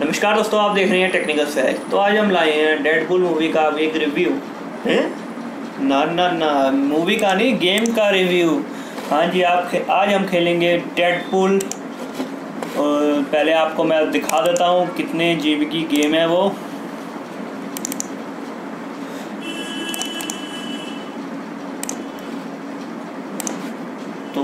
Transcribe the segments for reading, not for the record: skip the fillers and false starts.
नमस्कार दोस्तों, आप देख रहे हैं टेक्निकल सहज। तो आज हम लाए हैं डेडपूल मूवी का एक रिव्यू है ना मूवी का नहीं, गेम का रिव्यू। हाँ जी, आज हम खेलेंगे डेडपूल। और पहले आपको मैं दिखा देता हूँ कितने जीबी की गेम है वो। तो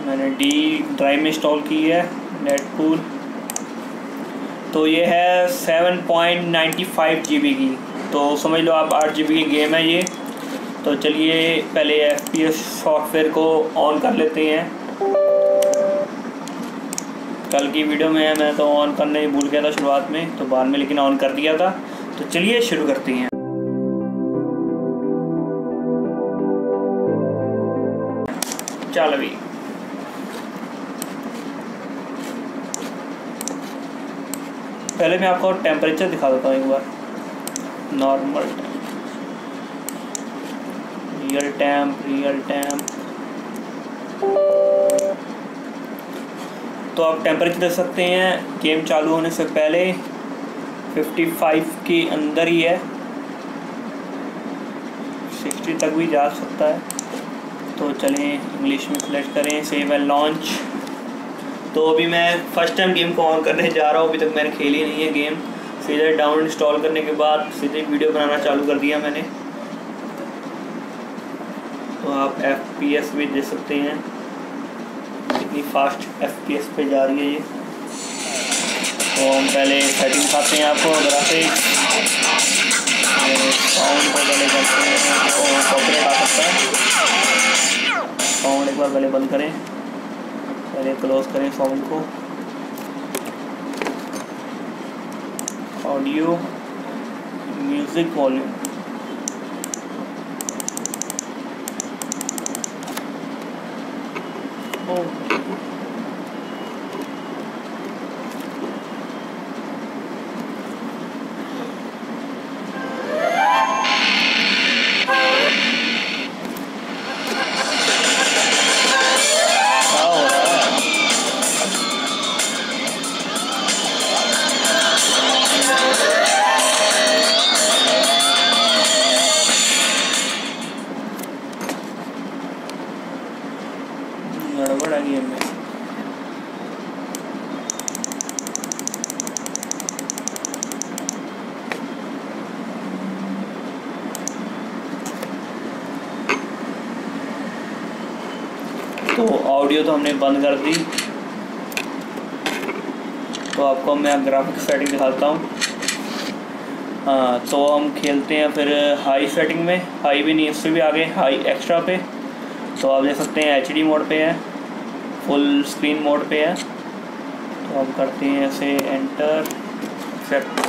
मैंने डी ड्राइव में इंस्टॉल की है डेडपूल। तो ये है 7.95 GB की, तो समझ लो आप 8 GB की गेम है ये। तो चलिए पहले FPS सॉफ्टवेयर को ऑन कर लेते हैं। कल की वीडियो में मैं तो ऑन करने ही भूल गया था शुरुआत में, तो बाद में लेकिन ऑन कर दिया था। तो चलिए शुरू करते हैं। चल अभी पहले मैं आपको टेम्परेचर दिखा देता हूँ एक बार। Normal real time. तो आप टेम्परेचर देख सकते हैं गेम चालू होने से पहले 55 के अंदर ही है, 60 तक भी जा सकता है। तो चलें इंग्लिश में सेलेक्ट करें, सेव एंड लॉन्च। तो अभी मैं फर्स्ट टाइम गेम को ऑन करने जा रहा हूँ। अभी तक मैंने खेली नहीं है गेम। सीधे डाउनलोड इंस्टॉल करने के बाद सीधे वीडियो बनाना चालू कर दिया मैंने। तो आप FPS भी देख सकते हैं कितनी फास्ट FPS पे जा रही है ये। तो हम पहले सेटिंग दिखाते हैं आपको। अगर आप साउंड को पहले करते हैं तो कॉपीराइट आ सकता है। साउंड एक बार पहले बंद करें, पहले क्लोज करें साउंड को। Audio music volume. गड़बड़ है गेम में। तो ऑडियो तो हमने बंद कर दी। तो आपको मैं ग्राफिक सेटिंग दिखाता हूँ। हाँ, तो हम खेलते हैं फिर हाई सेटिंग में। हाई भी नहीं, इससे भी आगे हाई एक्स्ट्रा पे। तो आप देख सकते हैं HD मोड पे है, फुल स्क्रीन मोड पे है। तो हम करते हैं ऐसे एंटर, एक्सेप्ट।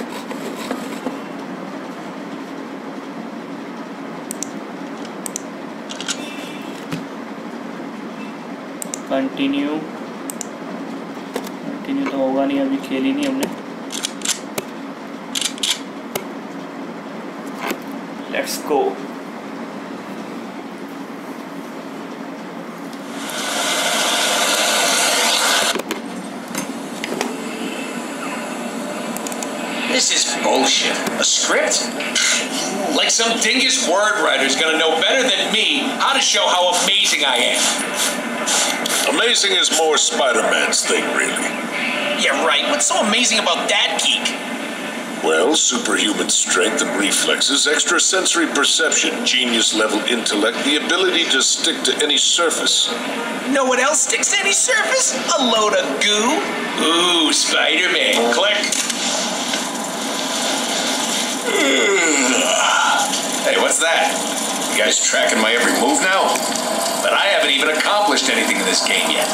कंटिन्यू तो होगा नहीं, अभी खेली नहीं हमने। Let's go. This is bullshit. A script? Like some dingus word writer's gonna know better than me how to show how amazing I am. Amazing is more Spider-Man's thing, really. Yeah, right. What's so amazing about that geek? Well, superhuman strength and reflexes, extrasensory perception, genius-level intellect, the ability to stick to any surface. Know what else sticks to any surface? A load of goo. Ooh, Spider-Man. Click. Hey, what's that? You guys tracking my every move now? But I haven't even accomplished anything in this game yet.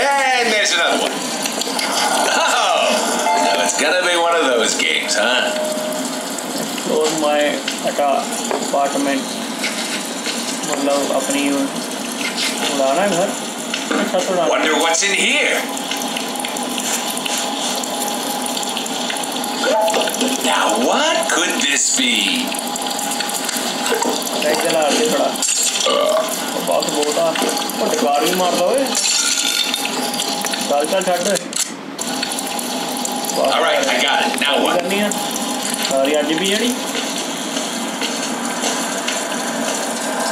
And there's another one. Oh, now it's gonna be one of those games, huh? Close my apartment. मतलब अपनी उड़ाना घर, अच्छा तो उड़ाना। Wonder what's in here. Now what could this be? चला आगे थोड़ा। बहुत बोटा, वो टिकार भी मार दो। चल चल छड़। All right, I got it. Now what? करनी है सारी आज भी जड़ी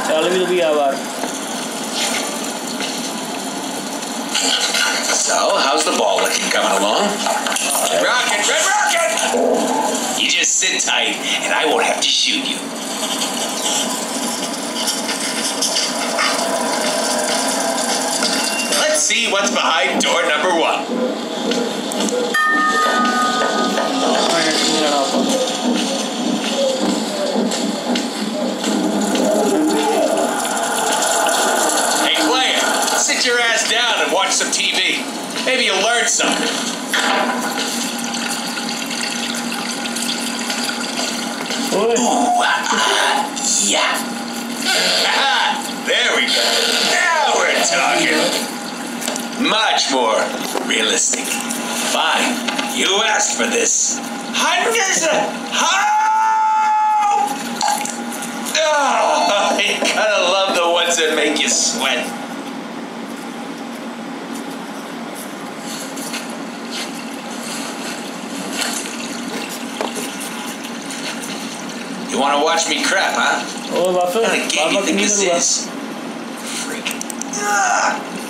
चल भी तो भी आवार So, how's the ball looking coming along? Rocket, red rocket! You just sit tight, and I won't have to shoot you. Let's see what's behind door number 1. Hey, player, sit your ass down and watch some TV. Maybe you'll learn something. Ooh, yeah. There we go. Now we're talking. Much more realistic. Fine. You asked for this. Oh, you gotta love the ones that make you sweat. You wanna watch me crap, huh? Oh, What kind of game do you think this is? Freak.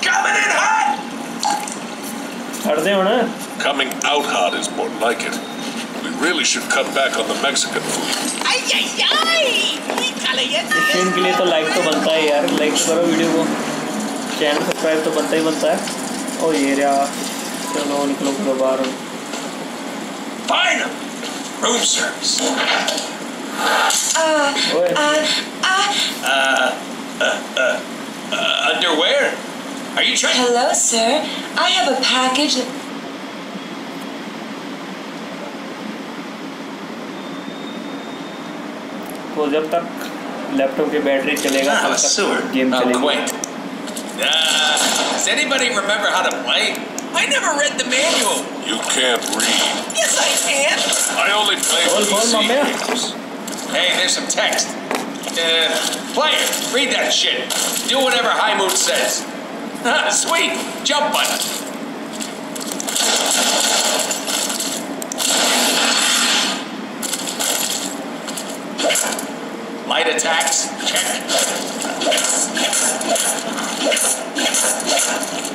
Coming in hot! हट दे होना Coming out hot is more like it. We really should cut back on the Mexican food. Stream के लिए तो like तो बनता है यार like तो करो वीडियो को चैनल सब्सक्राइब तो बनता है ओ ये रहा चलो निकलो बाहर Fine! Room service. Underwear? Are you trying? Hello, sir. I have a package. तो जब तक लैपटॉप की बैटरी चलेगा Ah, तब a sewer. तक गेम Oh, चलेगी quaint. Does anybody remember how to play? I never read the manual. You can't read. Yes, I can. I only play Hold, PC Mama. games. Hey, there's some text. Player, read that shit. Do whatever High Moon says. Sweet. Jump button. Light attacks? Check.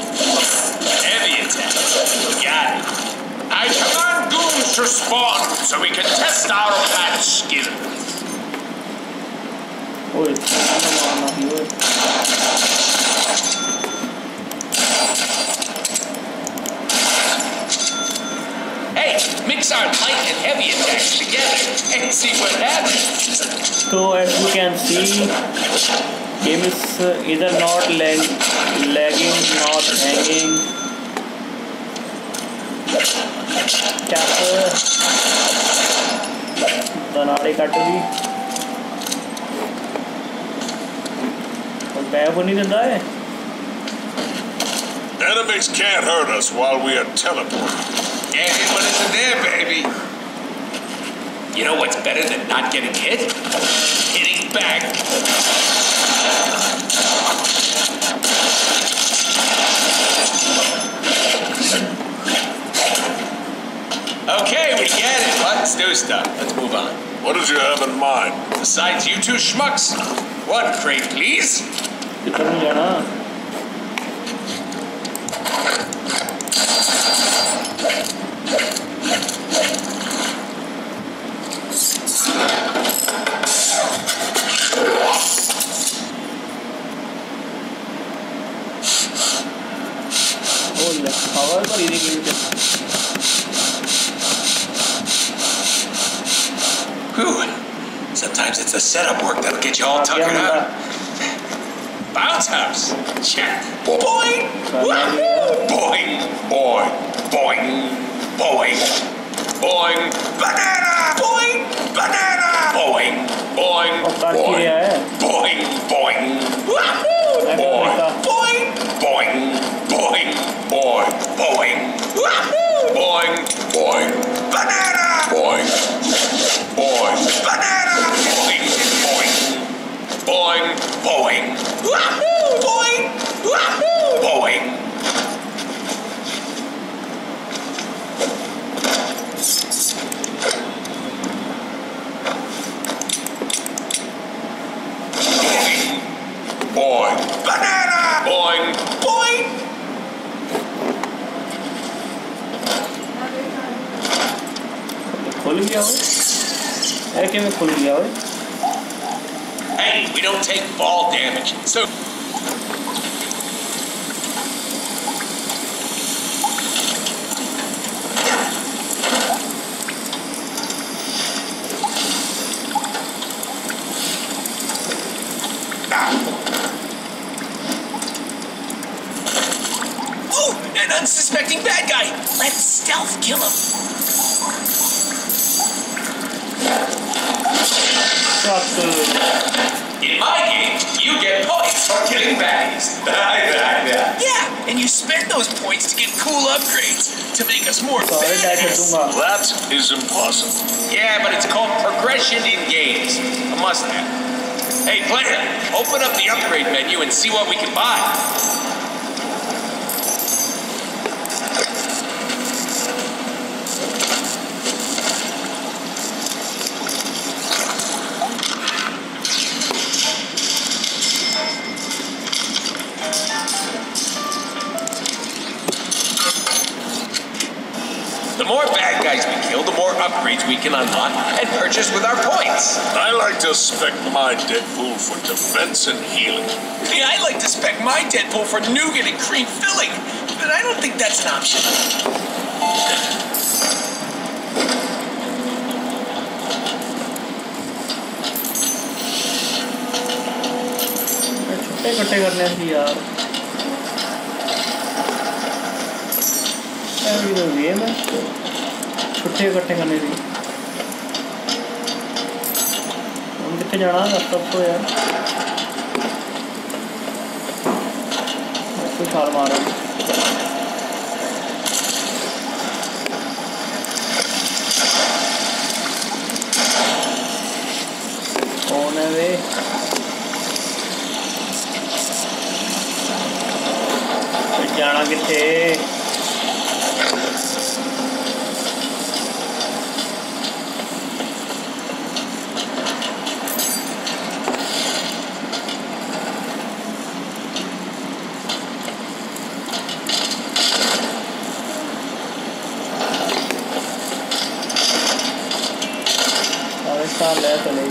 Heavy attack. Got it. I command goons to spawn so we can test our bad skills. ओए मारना ही ओए Hey, mix our light and heavy attacks together and see what happens. So as you can see game is either not lagging not hanging chapter दनाड़े cut दी और bag नहीं देता है Enemies can't hurt us while we are teleporting. Can't hit what isn't there, baby. You know what's better than not getting hit? Hitting back. Okay, we get it. Let's do stuff. Let's move on. What did you have in mind? Besides you two schmucks, one crate, please. किधर नहीं जाना power पर इधर की Whew. Sometimes it's the setup work that'll get you all tuckered out. Bounce house. Check. Boing. Wahoo. Boing. Boing. Boing. Boing. Boing. Banana. Boing. Banana. Boing. Boing. Boing. Boing. Boing. Wahoo. Boing. Boing. Boing. Boing. Boing. Boing. Wahoo. Boing. Boing. Banana. Boing. Boing. Banana. Boing. Boing. Boing. Boing. Wahoo. Boing. Wahoo. Boing. खुल गया हो ऐके में खुल गया हो। Hey, we don't take fall damage, so... Oh, an unsuspecting bad guy! Let's stealth kill him! In my game, you get points for killing baddies. Yeah, and you spend those points to get cool upgrades to make us more badass. That is impossible. Yeah, but it's called progression in games. A must-have. Hey, player, open up the upgrade menu and see what we can buy. The more bad guys we kill, the more upgrades we can unlock and purchase with our points. I like to spec my Deadpool for defense and healing. Yeah, I like to spec my Deadpool for nougat and cream filling, but I don't think that's an option. छुट्टे कट्टे करने थी यार। Game है छुट्टे इकट्ठे करने की। हम कितने जाना तब तो यार कोई छाल मारा कौन है वे? जाना किथे? ले चले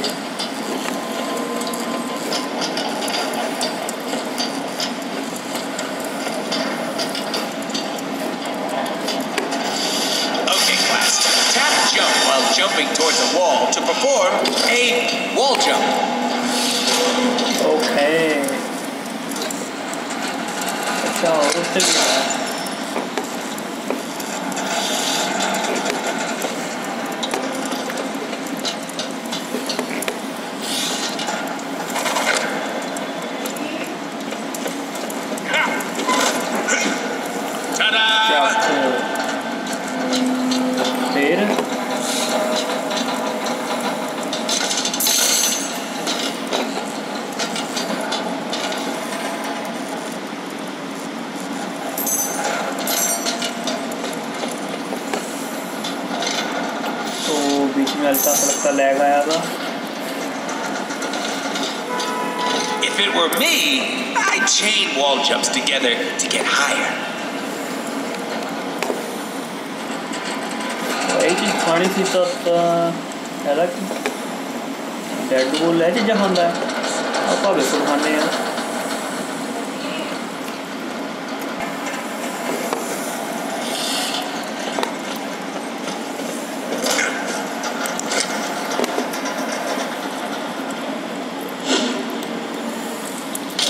jumping towards a wall to perform a wall jump. Okay. अच्छा उससे भी हल्का सा लैग आया था। If it were me, I'd chain wall jumps together to get higher. वही चीज खानी थी तो अलग डेडपूल है चीज़ खांदा है आप बिल्कुल खाने हैं।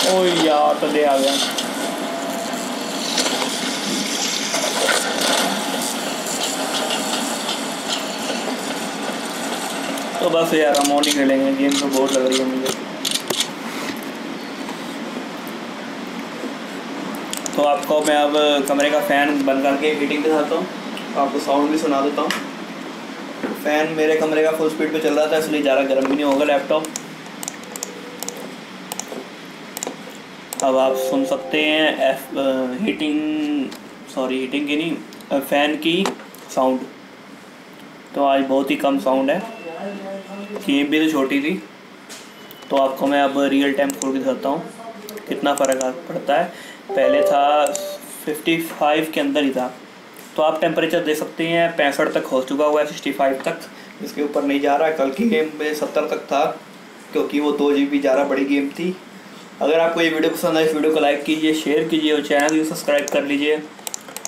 ओ यार तो ले आ गया। तो बस यार हम और नहीं खेलेंगे गेम तो बहुत लग रही है मुझे। तो आपको मैं अब कमरे का फ़ैन बंद करके हीटिंग दिखाता हूँ, आपको साउंड भी सुना देता हूँ। फ़ैन मेरे कमरे का फुल स्पीड पे चल रहा था इसलिए ज़्यादा गर्म भी नहीं होगा लैपटॉप। अब आप सुन सकते हैं हीटिंग की नहीं फ़ैन की साउंड। तो आज बहुत ही कम साउंड है, गेम भी तो छोटी थी। तो आपको मैं अब रियल टाइम खोल के दिखाता हूँ कितना फ़र्क पड़ता है। पहले था 55 के अंदर ही था। तो आप टेम्परेचर दे सकते हैं 65 तक हो चुका हुआ है, 65 तक इसके ऊपर नहीं जा रहा। कल की गेम में 70 तक था क्योंकि वो 2 GB ज़्यादा बड़ी गेम थी। अगर आपको ये वीडियो पसंद आए इस वीडियो को लाइक कीजिए, शेयर कीजिए और चैनल को सब्सक्राइब कर लीजिए,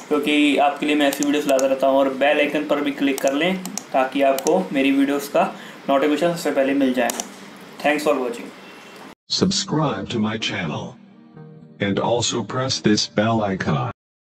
क्योंकि आपके लिए मैं ऐसी वीडियोस लाता रहता हूँ। और बेल आइकन पर भी क्लिक कर लें ताकि आपको मेरी वीडियोस का नोटिफिकेशन सबसे पहले मिल जाए। Thanks for watching. Subscribe to my channel and also press this bell icon.